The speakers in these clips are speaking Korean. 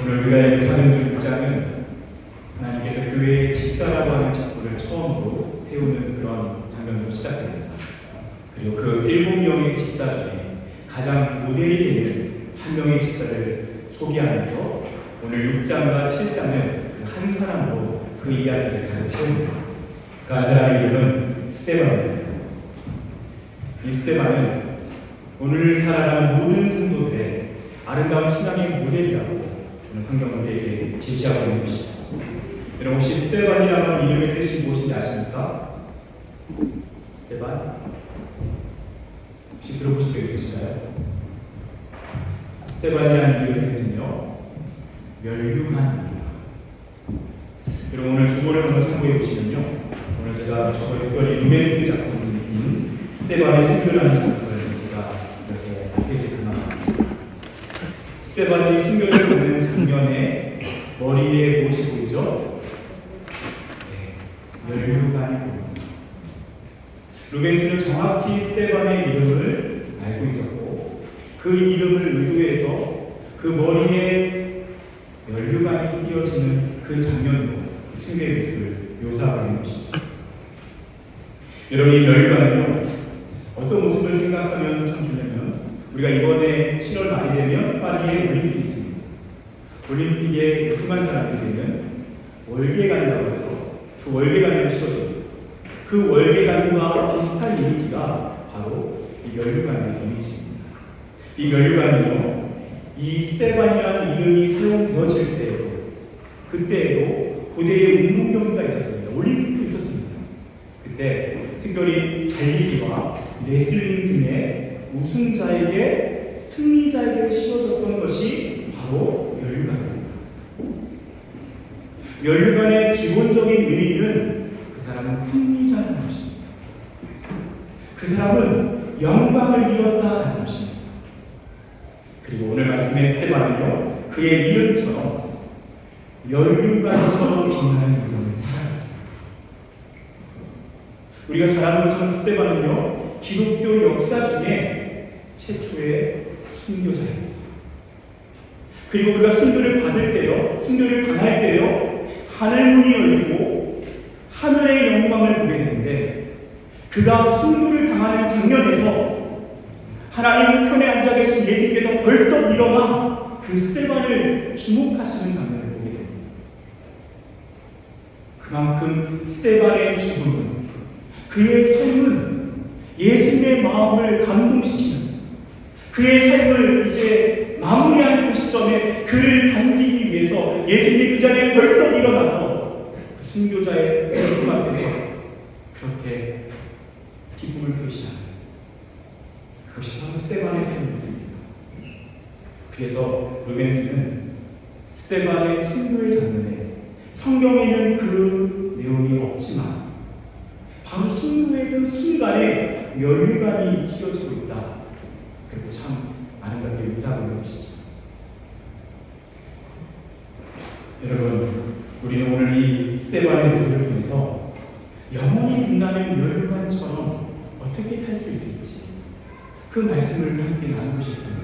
오늘 우리가 사는 입장은 하나님께서 교회의 집사라고 하는 직분을 처음으로 세우는 그런 장면으로 시작됩니다. 그리고 그 7명의 집사 중에 가장 모델이 되는 한 명의 집사를 소개하면서 오늘 6장과 7장은 한 사람으로 그 이야기를 가르치는 그 한 사람의 이름은 스데반입니다. 이 스데반은 오늘 살아가는 모든 성도들의 아름다운 신앙의 모델이라고 오늘 성경은 우리에게 제시하고 있는 것이죠. 여러분 혹시 스데반이라는 이름의 뜻이 무엇인지 아십니까? 스데반? 혹시 들어보신 적 있으신가요? 스데반이라는 이름의 뜻은요, 멸류관입니다. 여러분 오늘 주보를 한번 참고해 보시면요, 오늘 제가 주보에 특별히 루벤스 작품인 스데반의 순교라는 작품을 제가 이렇게 페이지에 담아놨습니다. 스데반이 순교를 보는 장면에 머리에 무엇이 보이죠? 멸류관이 보입니다. 루벤스는 정확히 스데반의 이름을 알고 있었고 그 이름을 의도해서 그 머리에 멸류관이 띄어지는 그 장면으로 순교의 모습을 묘사하고 있는 것이죠. 여러분 이 멸류관은요, 어떤 모습을 생각하면 참 좋냐면, 우리가 이번에 7월 말이 되면 파리에 올림픽이 있습니다. 올림픽에 우승한 사람들에게는 월계관이라고 해서 그 월계관을 씌워줍니다. 그 월계관과 비슷한 이미지가 바로 이 멸류관의 이미지입니다. 이 멸류관은요, 이 스데반이라는 이름이 사용되어질 때에도, 그때에도 고대의 운동 경기가 있었습니다. 올림픽도 있었습니다. 그때 특별히 달리기와 레슬링 등의 우승자에게, 승리자에게 씌워졌던 것이 바로 멸류관입니다. 멸류관의 기본적인 의미는 그 사람은 승리자라는 것입니다. 그 사람은 영광을 이뤘다는 것입니다. 그리고 오늘 말씀의 스데반은요, 그의 이름처럼 멸류관처럼 빛나는 인생을 살아갔습니다. 우리가 잘 아는 것처럼 스데반은요, 기독교 역사 중에 최초의 순교자입니다. 그리고 그가 순교를 받을 때요, 순교를 당할 때요, 하늘문이 열리고 하늘의 영광을 보게 되는데, 그가 순교를 당하는 장면에서 하나님 편에 앉아 계신 예수님께서 벌떡 일어나 그 스데반을 주목하시는 장면을 보게 됩니다. 그만큼 스데반의 죽음은, 그의 삶은 예수님의 마음을 감동시키는, 그의 삶을 이제 마무리하는 그 시점에 그를 반기기 위해서 예수님이 그 자리에 벌떡 일어나서 그 순교자의 얼굴 앞에서 그렇게 기쁨을 표시하는, 그것이 바로 스데반의 삶이었습니다. 그래서 루벤스는 스데반의 순교의 장면에 성경에는 그 내용이 없지만 바로 순교의 그 순간에 멸류관이 씌워지고 있다, 그렇게 참 아름답게 묘사하고 있는 것이죠. 여러분, 우리는 오늘 이 스데반의 모습을 통해서 영원히 빛나는 멸류관처럼 어떻게 살 수 있을지 그 말씀을 함께 나누고 싶습니다.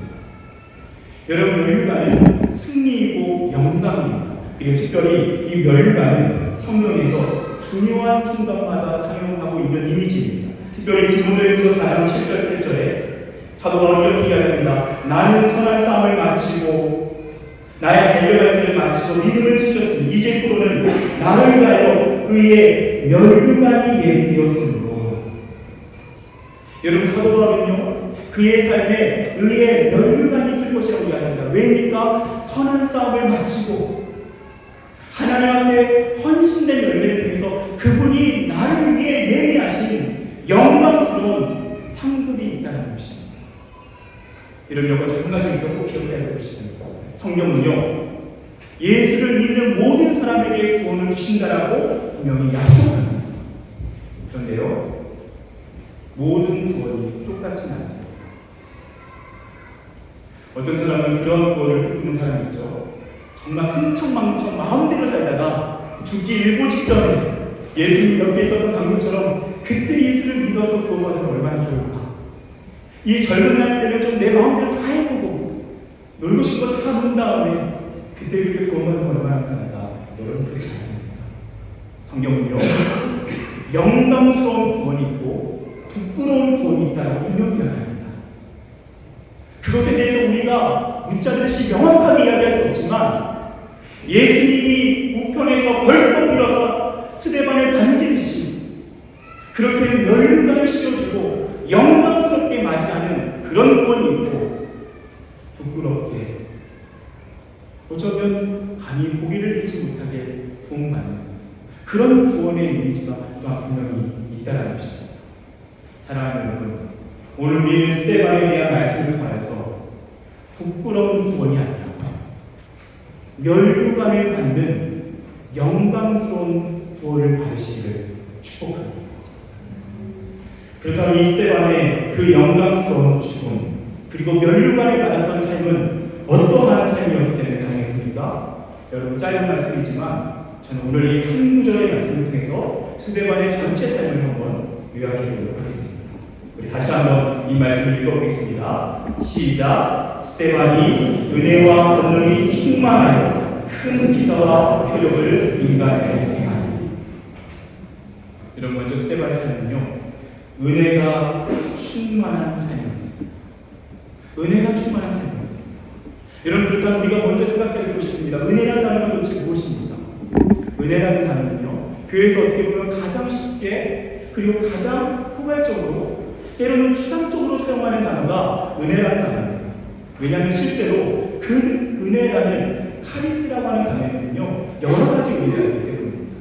여러분, 멸류관은 승리이고 영광입니다. 그리고 특별히 이 멸류관은 성경에서 중요한 순간마다 사용하고 있는 이미지입니다. 특별히 디모데후서 4장 7절 8절에 사도 바울이 이렇게 이야기합니다. 나는 선한 싸움을 마치고 나의 달려갈 길을 마치고 믿음을 지켰으니 이제부로는 나를 위하여 의의 멸류관이 예비되었으므로. 여러분, 사도 바울은요, 그의 삶에 의의 멸류관이 있을 것이라고 이야기합니다. 왜입니까? 선한 싸움을 마치고 하나님 앞에 헌신된 열매를 통해서 그분이 나를 위해 예비하신 영광스러운 상급이 있다는 것입니다. 이런 몇 가지 한 가지 꼭 기억해야 될 것이 있습니다. 성경은요, 예수를 믿는 모든 사람에게 구원을 주신다라고 분명히 약속합니다. 그런데요, 모든 구원이 똑같지는 않습니다. 어떤 사람은 그런 구원을 꿈꾸는 사람이 있죠. 정말 흥청망청 마음대로 살다가 죽기 일보 직전에 예수님 옆에 있었던 강도처럼 그때 예수를 믿어서 구원받으면 얼마나 좋을까. 이 젊은 날 때는 좀 내 마음대로 다 해보고 놀고 싶은 거 다 논 다음에 그때 그렇게 구원받는 얼마나 편하다. 여러분 그렇지 않습니다. 성경은요, 영광스러운 구원이 있고 부끄러운 구원이 있다고 분명히 이야기합니다. 그것에 대해서 우리가 묻자듯이 명확하게 이야기할 수 없지만 예수님이 우편에서 벌떡 일어서 스데반을 반기듯이 그렇게 멸류관을 씌워주고 영광스럽게 맞이하는 그런 구원이 있고, 부끄럽게 어쩌면 감히 보기를 잊지 못하게 부흥받는 그런 구원의 이미지가 또한 분명히 있다는 것입니다. 사랑하는 여러분, 오늘 우리는 스데반에 대한 말씀을 통해서 부끄러운 구원이 아니라 멸류관을 받는 영광스러운 구원을 받으시기를 축복합니다. 그렇다면 이 스데반의 그 영광스러운 죽음, 그리고 멸류관을 받았던 삶은 어떠한 삶이었기 때문에 가능했습니까? 여러분, 짧은 말씀이지만 저는 오늘 이 한 구절의 말씀을 통해서 스데반의 전체 삶을 한번 요약해 보도록 하겠습니다. 우리 다시 한번 이 말씀을 읽어보겠습니다. 시작. 스데반이 은혜와 권능이 충만하여 큰 기사와 표적을 인간에게 행하니. 여러분, 먼저 스데반의 삶은요, 은혜가 충만한 삶이었습니다. 은혜가 충만한 삶이었습니다. 여러분, 그렇다면 우리가 먼저 생각해 보고 싶습니다. 은혜라는 단어가 도대체 무엇입니까? 은혜라는 단어는요, 교회에서 어떻게 보면 가장 쉽게 그리고 가장 포괄적으로 때로는 추상적으로 사용하는 단어가 은혜라는 단어입니다. 왜냐하면 실제로 그 은혜라는 카리스라고 하는 단어에는요, 여러 가지 은혜가 있기 때문입니다.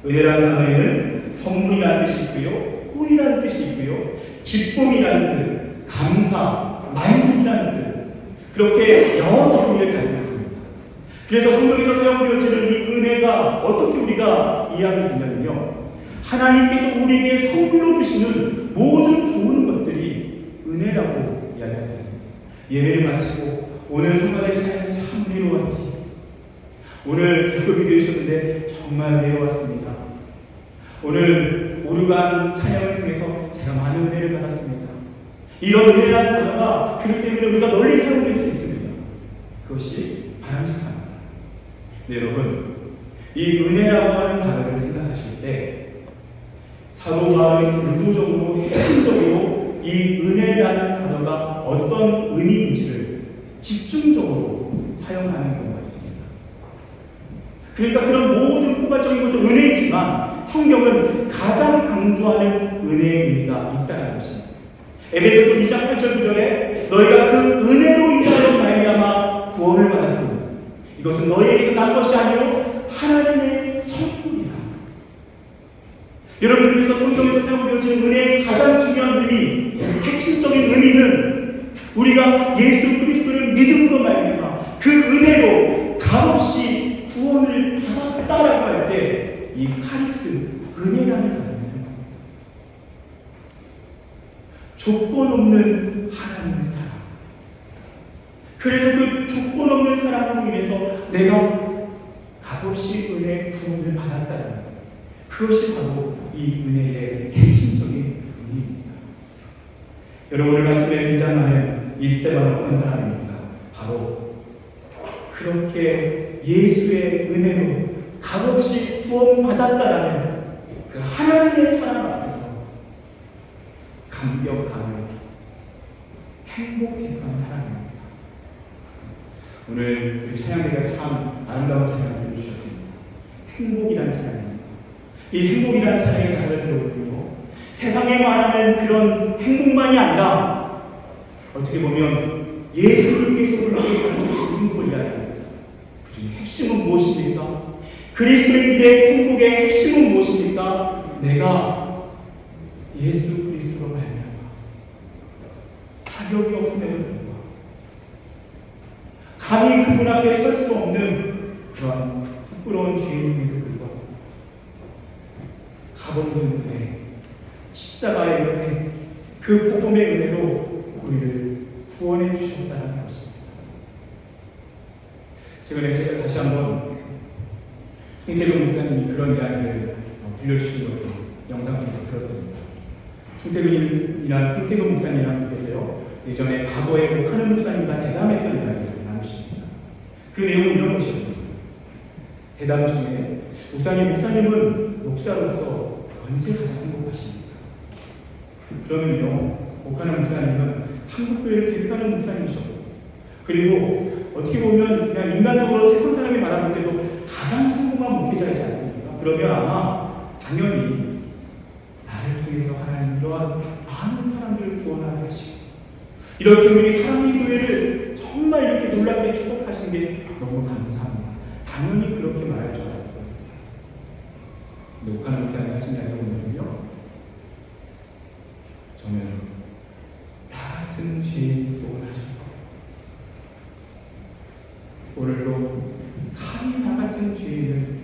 은혜라는 단어에는 선물이라는 뜻이 있고요, 호의라는 뜻이 있고요, 기쁨이라는 뜻, 감사, 만족이라는 뜻, 그렇게 여러 의미를 가지고 있습니다. 그래서 성경에서 사용되어지는 이 은혜가 어떻게 우리가 이해하면 되냐면요, 하나님께서 우리에게 선물로 주시는 모든 좋은 것들이 은혜라고 이야기할 수 있습니다. 예배를 마치고 오늘 성가대 찬양이 참 은혜로웠지, 오늘 기도를 드리셨는데 정말 은혜로웠습니다, 오늘 오르간 찬양을 통해서 제가 많은 은혜를 받았습니다. 이런 은혜라는 단어가 그렇기 때문에 우리가 널리 사용될 수 있습니다. 그것이 바람직합니다. 네, 여러분, 이 은혜라고 하는 단어를 생각하실 때 사도바울은 의도적으로, 핵심적으로 이 은혜라는 단어가 어떤 의미인지를 집중적으로 사용하는 경우가 있습니다. 그러니까 그런 모든 포괄적인 것도 은혜이지만 성경은 가장 강조하는 은혜의 의미가 있다는 것입니다. 에베소서 2장 8절 9절에 너희가 그 은혜로 인하여 말미암아 구원을 받았으니 이것은 너희에게서 난 것이 아니요 하나님의 선물이다. 여러분, 그래서 성경에서 사용되어진 은혜의 가장 중요한 의미, 핵심적인 의미는 우리가 예수 그리스도를 믿음으로 말미암아 그 은혜로 값없이 구원을 받았다라고 할 때 이 카리스, 은혜라는 단어를 생각합니다. 조건 없는 하나님의 사랑. 그래서 그 조건 없는 사랑으로 인해서 내가 값없이 은혜 구원을 받았다는 것, 그것이 바로 이 은혜의 핵심적인 의미입니다. 여러분, 오늘 말씀에 등장하는 이 스데반은 어떤 사람입니까? 바로 그렇게 예수의 은혜로 값없이 구원받았다라는 그 하나님의 사랑 앞에서 감격하며 행복했던 사람입니다. 오늘 우리 찬양대가 참 아름다운 찬양을 들려주셨습니다. 행복이라는 찬양입니다. 이 행복이라는 찬양의 가사를 들어보면요, 세상에 말하는 그런 행복만이 아니라 어떻게 보면 예수님께서 우리에게 가르쳐주신 행복을 이야기합니다. 그 중에 핵심은 무엇입니까? 그리스도의 길의 행복의 핵심은 무엇입니까? 내가 예수 그리스도로 말미암아 자격이 없음에도 불구하고 감히 그분 앞에 설 수 없는 그런 부끄러운 죄인임에도 불구하고 값없는 은혜, 십자가의 은혜, 그 복음의 은혜로 우리를 구원해 주셨다는 것입니다. 최근에 제가 다시 한번 송태근 목사님이 그런 이야기를 들려주신 것도 영상 통해서 들었습니다. 송태근 목사님이라는 분께서요, 예전에 과거에 목하는 목사님과 대담했던 이야기를 나누십니다. 그 내용은 이런 것이었습니다. 대담 중에 목사님은 목사로서 언제 가장 행복하십니까? 그러면요, 오카나 목사님은 한국교회를 대표하는 목사님이셨고, 그리고 어떻게 보면 그냥 인간적으로 세상 사람이 말할 때도 가장 성공한 목회자이지 않습니까? 그러면 아마 당연히 나를 통해서 하나님 이러한 많은 사람들을 구원하게 하시고, 이렇게 우리 사랑의 교회를 정말 이렇게 놀랍게 축복하신 게 너무 감사합니다. 당연히 그렇게 말할 줄 알았거든요. 근데 오카나 목사님 하신 이야기가 뭐냐면요, 저는 나 같은 죄인 속을 하셔서 오늘도 감히 나 같은 죄인을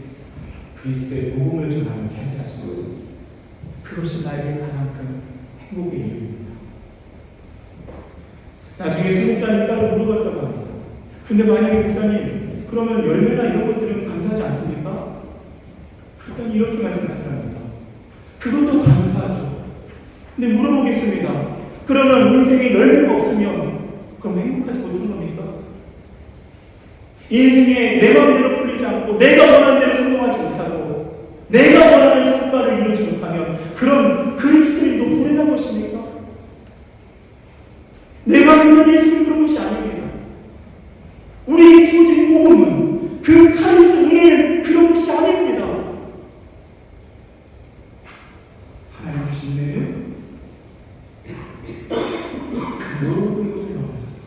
그리스도의 복음을 전하는 삶을 하시고, 그것이 나에게 가장 큰 행복의 이유입니다. 나중에 수 목사님 따로 물어봤다고 합니다. 근데 만약에 목사님, 그러면 열매나 이런 것들은 감사하지 않습니까? 일단 이렇게 말씀하시랍니다. 그것도 감사하죠. 근데 물어보겠습니다. 그러면 인생에 열매가 없으면 그럼 행복하지 못한 겁니까? 인생에 내 마음대로 풀리지 않고 내가 원하는 대로 성공하지 못하고 내가 원하는 성과를 이루지 못하면 그럼 그리스도인도 불행한 것입니까? 내가 믿는 예수는 그런 것이 아닙니다. 우리에게 주어진 복음은 그 카리스 은혜는 그런 것이 아닙니다. 하나님 주신 은혜는 그 모든 것을 넘어서서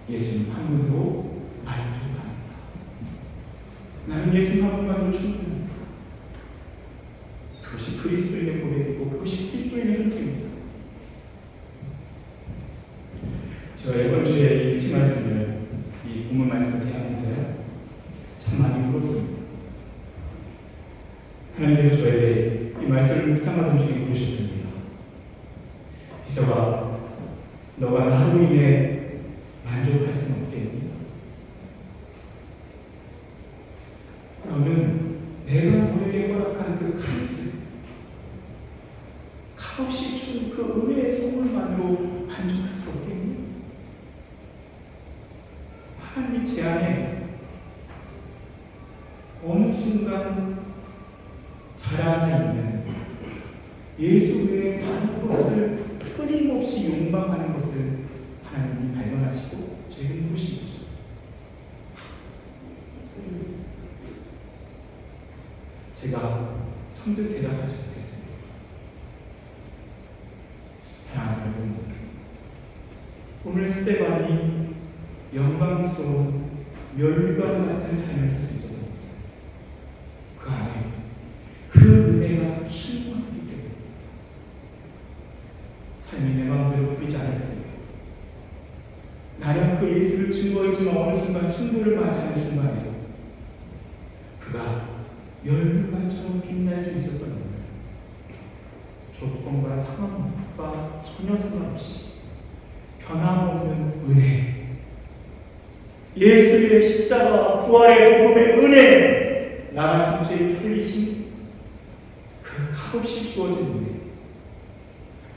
예수님 한 분으로 만족합니다. 나는 예수님 한 분만으로 충분합니다. 그것이 그리스도인의 고백이고 그것이 그리스도인의 선택입니다. 제가 이번 주에 이 큐티 말씀을, 이 본문 말씀을 대하면서요, 참 많이 울었습니다. 하나님께서 저에게 이 말씀을 묵상하던 중에 물으셨습니다. 비서가, 너가 나로 인해 만족할 수는 없겠니? 너는 내가 너에게 허락한 그 카리스, 값없이 준 그 은혜의 선물만으로 만족할 수 없겠니? 하나님이 제 안에 어느 순간 자라나 있는 예수 외에 다른 것을 끊임없이 욕망하는 것을 하나님이 발견하시고 저에게 물으신 거죠. 제가 성득 대답하지 못했습니다. 사랑하는 여러분, 오늘 스테반이 영광스러운 멸관 같은 삶을 살 수 있었던 것은 그 안에 그 은혜가 충만하기 때문에, 삶이 내 마음대로 풀리지 않을 때에 나는 그 예수를 증거했지만 어느 순간 순도를 맞이하는 순간에도 그가 멸관처럼 빛날 수 있었던 거예요. 조건과 상황과 전혀 상관없이 변함없는 은혜, 예수의 십자가 부활의 복음의 은혜, 나 같은 죄를 살리신 그 값없이 주어진 은혜,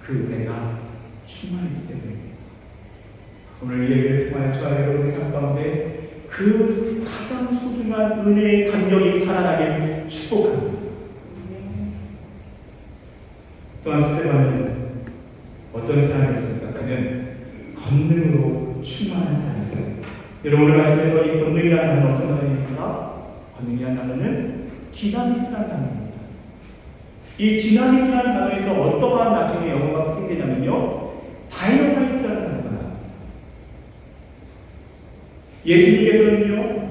그 은혜가 충만하기 때문입니다. 오늘 예배를 통하여 저와 여러분의 삶 가운데 그 가장 소중한 은혜의 감격이 살아나길 축복합니다. 또한 스테반은 어떤 사람이었습니까? 그는 권능으로 충만한 사람이었습니다. 여러분, 오늘 말씀에서 이 권능이라는 단어는 어떤 단어입니까? 권능이라는 단어는 디나미스라는 단어입니다. 이 디나미스라는 단어에서 어떠한 나중에 영어가 생기냐면요, 다이너마이트라는 단어가 나옵니다. 예수님께서는요,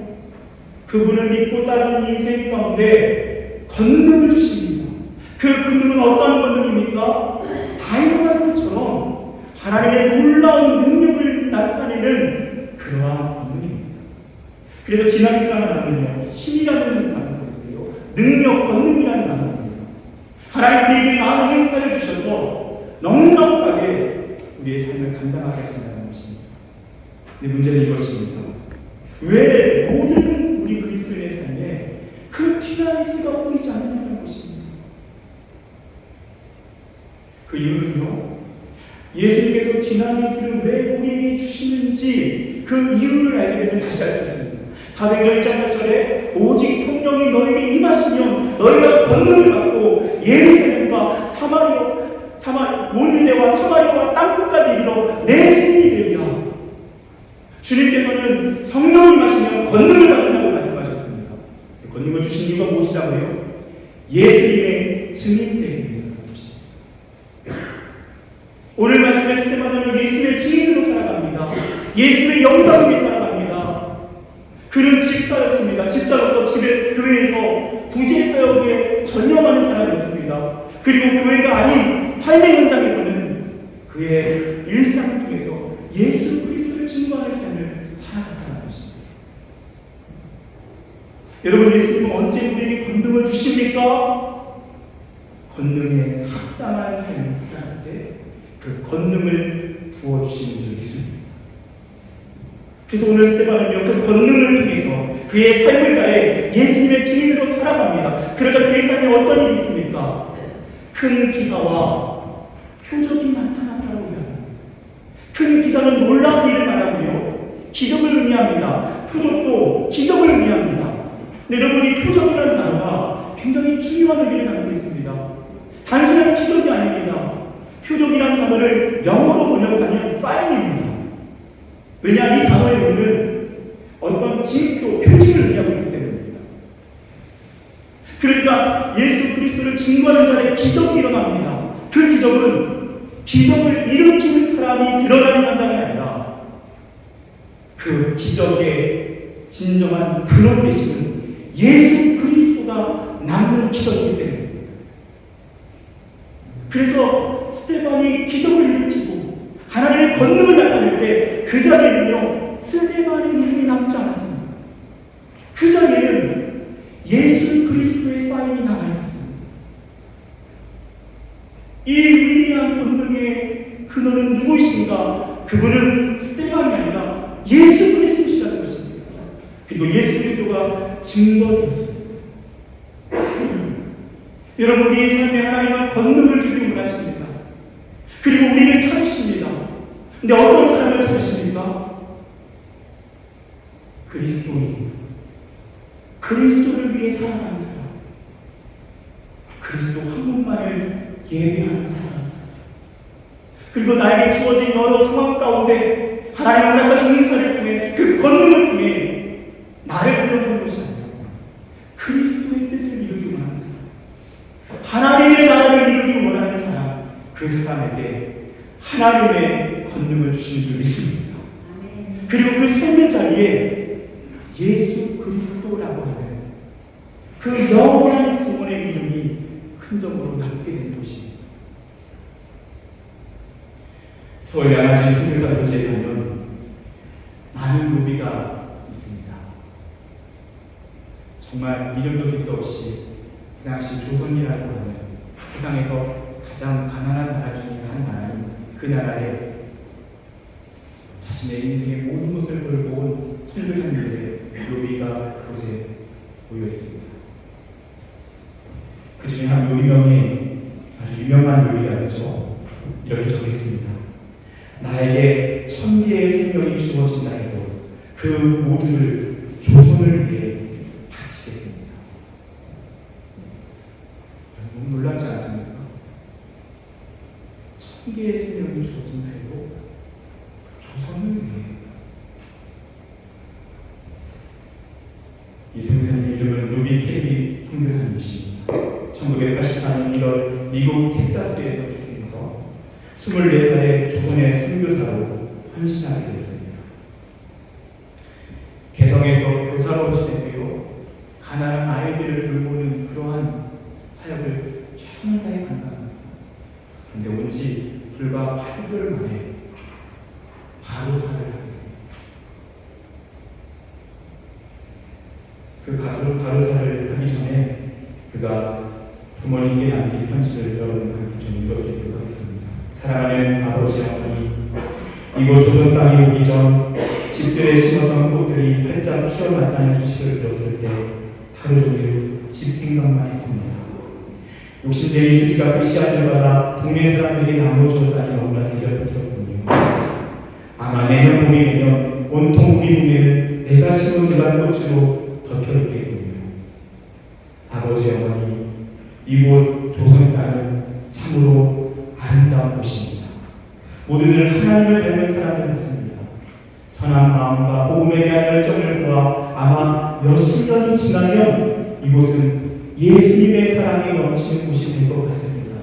그분을 믿고 따르는 인생 가운데 권능을 주십니다. 그 권능은 어떤 권능입니까? 다이너마이트처럼 하나님의 놀라운 능력을 나타내는 그러한 권능입니다. 그래서 디나미스라는 단어는요, 힘이라는 단어인데요, 능력, 권능이라는 단어입니다. 하나님 우리에게 많은 은사를 주셔서 넉넉하게 우리의 삶을 감당하게 하신다는 것입니다. 근데 문제는 이것입니다. 왜 모든 우리 그리스도인의 삶에 그 디나미스가 보이지 않느냐는 것입니다. 그 이유는요, 예수님께서 디나미스를 왜 우리에게 주시는지 그 이유를 알게 되면 다시 알 수 있습니다. 사도행전 1장 8절에 오직 성령이 너에게 임하시면 너희가 권능을 받고 예루살렘과 온 유대와 사마리아와 땅끝까지 이르러 내 증인이 되리라. 주님께서는 성령이 임하시면 권능을 받는다고 말씀하셨습니다. 권능을 주신 이유가 무엇이라고요? 예수님의 증인 되기 위해서라는 것입니다. 오늘 말씀의 스테반은 예수님의 증인으로 살아갑니다. 예수님의 영광을 위해 살아갑니다. 그는 집사였습니다. 집사로서 교회에서 구제 사역에 전념하는 사람이었습니다. 그리고 교회가 아닌 삶의 현장에서는 그의 일상을 통해서 예수 그리스도를 증거하는 삶을 살아갔다는 것입니다. 여러분, 예수님은 언제 우리에게 권능을 주십니까? 권능에 합당한 삶을 살아갈 때 그 권능을 부어주시는 줄이 있습니다. 그래서 오늘 스테반은요, 그 권능을 통해서 그의 삶을 다해 예수님의 증인으로 살아갑니다. 그러자 그의 삶에 어떤 일이 있습니까? 큰 기사와 표적이 나타났다고 합니다. 큰 기사는 놀라운 일을 말하고요, 기적을 의미합니다. 표적도 기적을 의미합니다. 여러분, 이 표적이라는 단어가 굉장히 중요한 의미를 갖고 있습니다. 단순한 기적이 아닙니다. 표적이라는 단어를 영어로 번역하면 사인입니다. 왜냐, 이 단어의 의미는 어떤 징표, 표징을 의미하고 있기 때문입니다. 그러니까 예수 그리스도를 증거하는 자의 기적이 일어납니다. 그 기적은 기적을 일으키는 사람이 드러나는 현장이 아니라 그 기적의 진정한 근원 되시는 예수 그리스도가 남는 기적이기 때문입니다. 그래서 스테반이 기적을 일으키고 하나님의 권능을 나타낼 때 그 자리에는요, 스테반의 이름이 남지 않았습니다. 그 자리에는 예수 그리스도의 사인이 남아 있었습니다. 이 위대한 권능의 근원은 누구이신가? 그분은 스테반이 아니라 예수 그리스도시라는 것입니다. 그리고 예수 그리스도가 증거되었습니다. 여러분, 우리의 삶에 하나님은 권능을 주기 원하십니다. 그리고 우리를 찾으십니다. 근데 어떤 사람을 찾으십니까? 그리스도인, 그리스도를 위해 살아가는 사람, 그리스도 한 분만을 예배하는 사람, 그리고 나에게 주어진 여러 상황 가운데 하나님의 허락하신 은사를 통해 그 권능을 통해 나를 드러내는 것이 아니라 그리스도의 뜻을 이루기 원하는 사람, 하나님의 나라를 이루기 원하는 사람, 그 사람에게 하나님의 권능을 주신 줄 믿습니다. 그리고 그 삶의 자리에 예수 그리스도라고 하는 그 영원한 구원의 이름이 흔적으로 남게 된 것입니다. 서울 양아지 선교사교제에 가면 많은 로비가 있습니다. 정말 이름도 빛도 없이 그 당시 조선이라고 하는 세상에서 가장 가난한 나라 중에 한 나라인 그 나라에 자신의 인생의 모든 것을 걸고 온 선교사님들의 로비가 그곳에 모여 있습니다. 그 중에 한 로비명이 아주 유명한 로비가 있죠. 이렇게 적했습니다. 나에게 1000개의 생명이 주어진다 해도 그 모두를 조선을 위해 바치겠습니다. 너무 놀랍지 않습니까? 1000개의 생명이 주어진다 해도 조선을 위해. 이 선교사님 이름은 루비 켈리 선교사님이십니다. 1984년 1월 미국 텍사스에서 출생해서 24살에 조선의 선교사로 헌신하게 되었습니다. 개성에서 교사로 지냈고요, 가난한 아이들을 돌보는 그러한 사역을 최선을 다해 간다. 그런데 온 지 불과 8개월 만에 바로사를 하게 됩니다. 그 바로사를 하기 전에 그가 부모님께 남긴 편지를 여러분과 함께 좀 읽어드리도록 하겠습니다. 사랑하는 아버지 어머니, 이곳 조선 땅에 오기 전 집들에 심었던 꽃들이 활짝 피어났다는 소식을 들었을 때 하루 종일 집 생각만 했습니다. 욕심쟁이 수지가 그 씨앗을 받아 동네 사람들에게 나눠주었다니 너무나 대접했었군요. 아마 내년 봄이 되면 온통 우리 몸에는 내가 심은 그런 꽃으로 덮여있겠군요. 아버지 어머니, 이곳 조선 땅은 참으로 아름다운 곳입니다. 모두들 하나님을 닮은 사람들 같습니다. 선한 마음과 복음에 대한 열정을 보아 아마 몇십 년이 지나면 이곳은 예수님의 사랑이 넘치는 곳이 될 것 같습니다.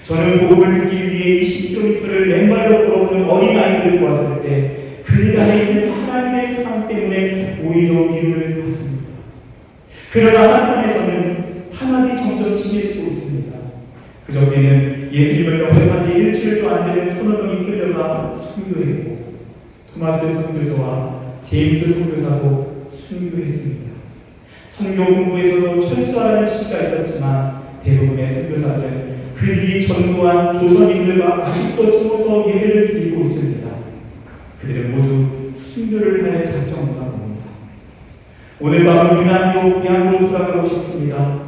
저는 복음을 듣기 위해 20km를 맨발로 걸어오는 어린아이들을 보았을 때 그들 안에 있는 하나님의 사랑 때문에 오히려 위로를 받습니다. 그러나 한편에서는 탄압이 점점 심해지고 있습니다. 그저께는 예수님을 영접한 지 일주일도 안 되는 서너 명이 끌려가 순교했고 토마스 선교사와 제임스 선교사도 순교했습니다. 선교 공부에서도 철수하라는 지시가 있었지만 대부분의 선교사들은 그들이 전도한 조선인들과 아직도 숨어서 예배를 드리고 있습니다. 그들은 모두 순교를 할 작정인가 봅니다. 오늘 밤은 유난히도 고향으로 돌아가고 싶습니다.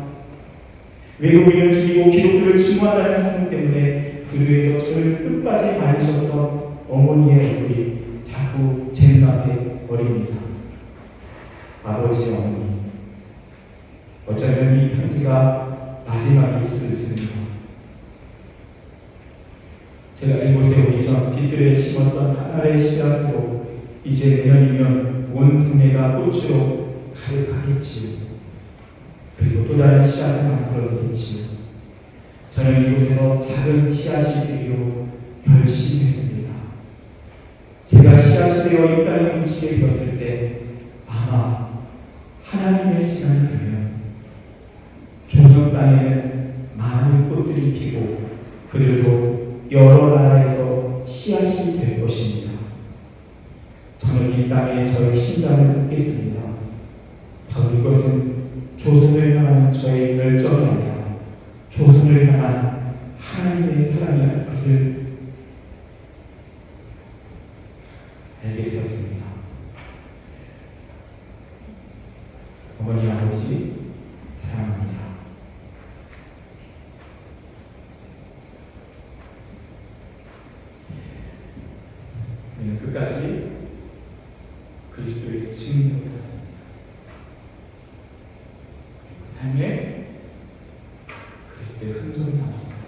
외국인을 죽이고 기독교를 증오한다는 소문 때문에 부두에서 저를 끝까지 말리셨던 어머니의 얼굴이 자꾸 제 눈앞에 어립니다. 아버지, 어머니, 어쩌면 이 편지가 마지막일 수도 있습니다. 제가 이곳에 오기 전 뒷뜰에 심었던 하나의 씨앗으로 이제 내년이면 온 동네가 꽃으로 가득하겠지요. 그리고 또 다른 씨앗을 만들어내겠지요. 저는 이곳에서 작은 씨앗이 되기로 결심했습니다. 제가 씨앗이 되어 이 땅에 뭉치게 되었을 때 아마 하나님의 시간이 되면 조선 땅에는 많은 꽃들이 피고 그들도 여러 나라에서 씨앗이 될 것입니다. 저는 이 땅에 저의 심장을 꽂겠습니다. 바로 이것은 조선을 향한 저의 열정이 아니라 조선을 향한 하나님의 사랑이라는 것을 알게 되었습니다. 어머니, 아버지, 사랑합니다. 우리는 끝까지 그리스도의 증인으로 살았습니다. 삶에 그리스도의 흔적이 남았습니다.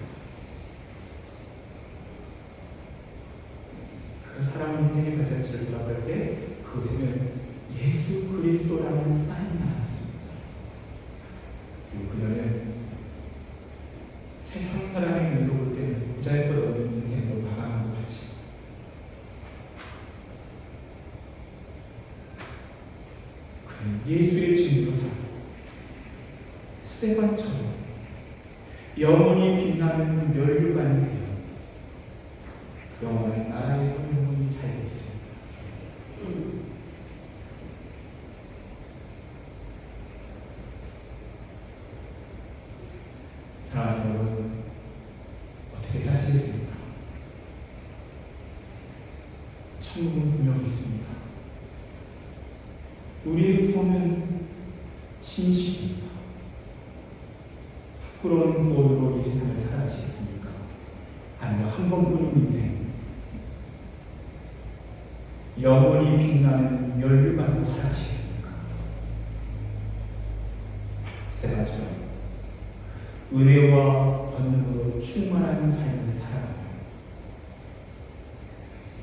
그 사람 인생의 발자취를 돌아볼 때 그곳에는 예수 그리스도라는 사인이 남았습니다. 그리고 그녀는 세상 사람의 눈으로 볼 때는 보잘것없는 인생으로 마감한 것 같이 그는 예수의 증인으로 살고 스테반처럼 영원히 빛나는 면류관이 되어 영원한 나라에서 영원히 살고 있습니다. 사랑하는 여러분, 어떻게 사시겠습니까? 천국은 분명히 있습니다. 우리의 구원은 진실입니다. 부끄러운 구원으로 이 세상을 살아가시겠습니까? 아니면 한 번뿐인 인생 영원히 빛나는 면류관으로 살아가시겠습니까? 스테반처럼 은혜와 권능으로 충만한 삶을 살아가며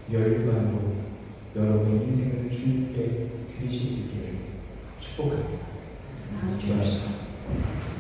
면류관으로 여러분의 인생을 주님께 드리실 수 있기를 축복합니다. 기도합시다.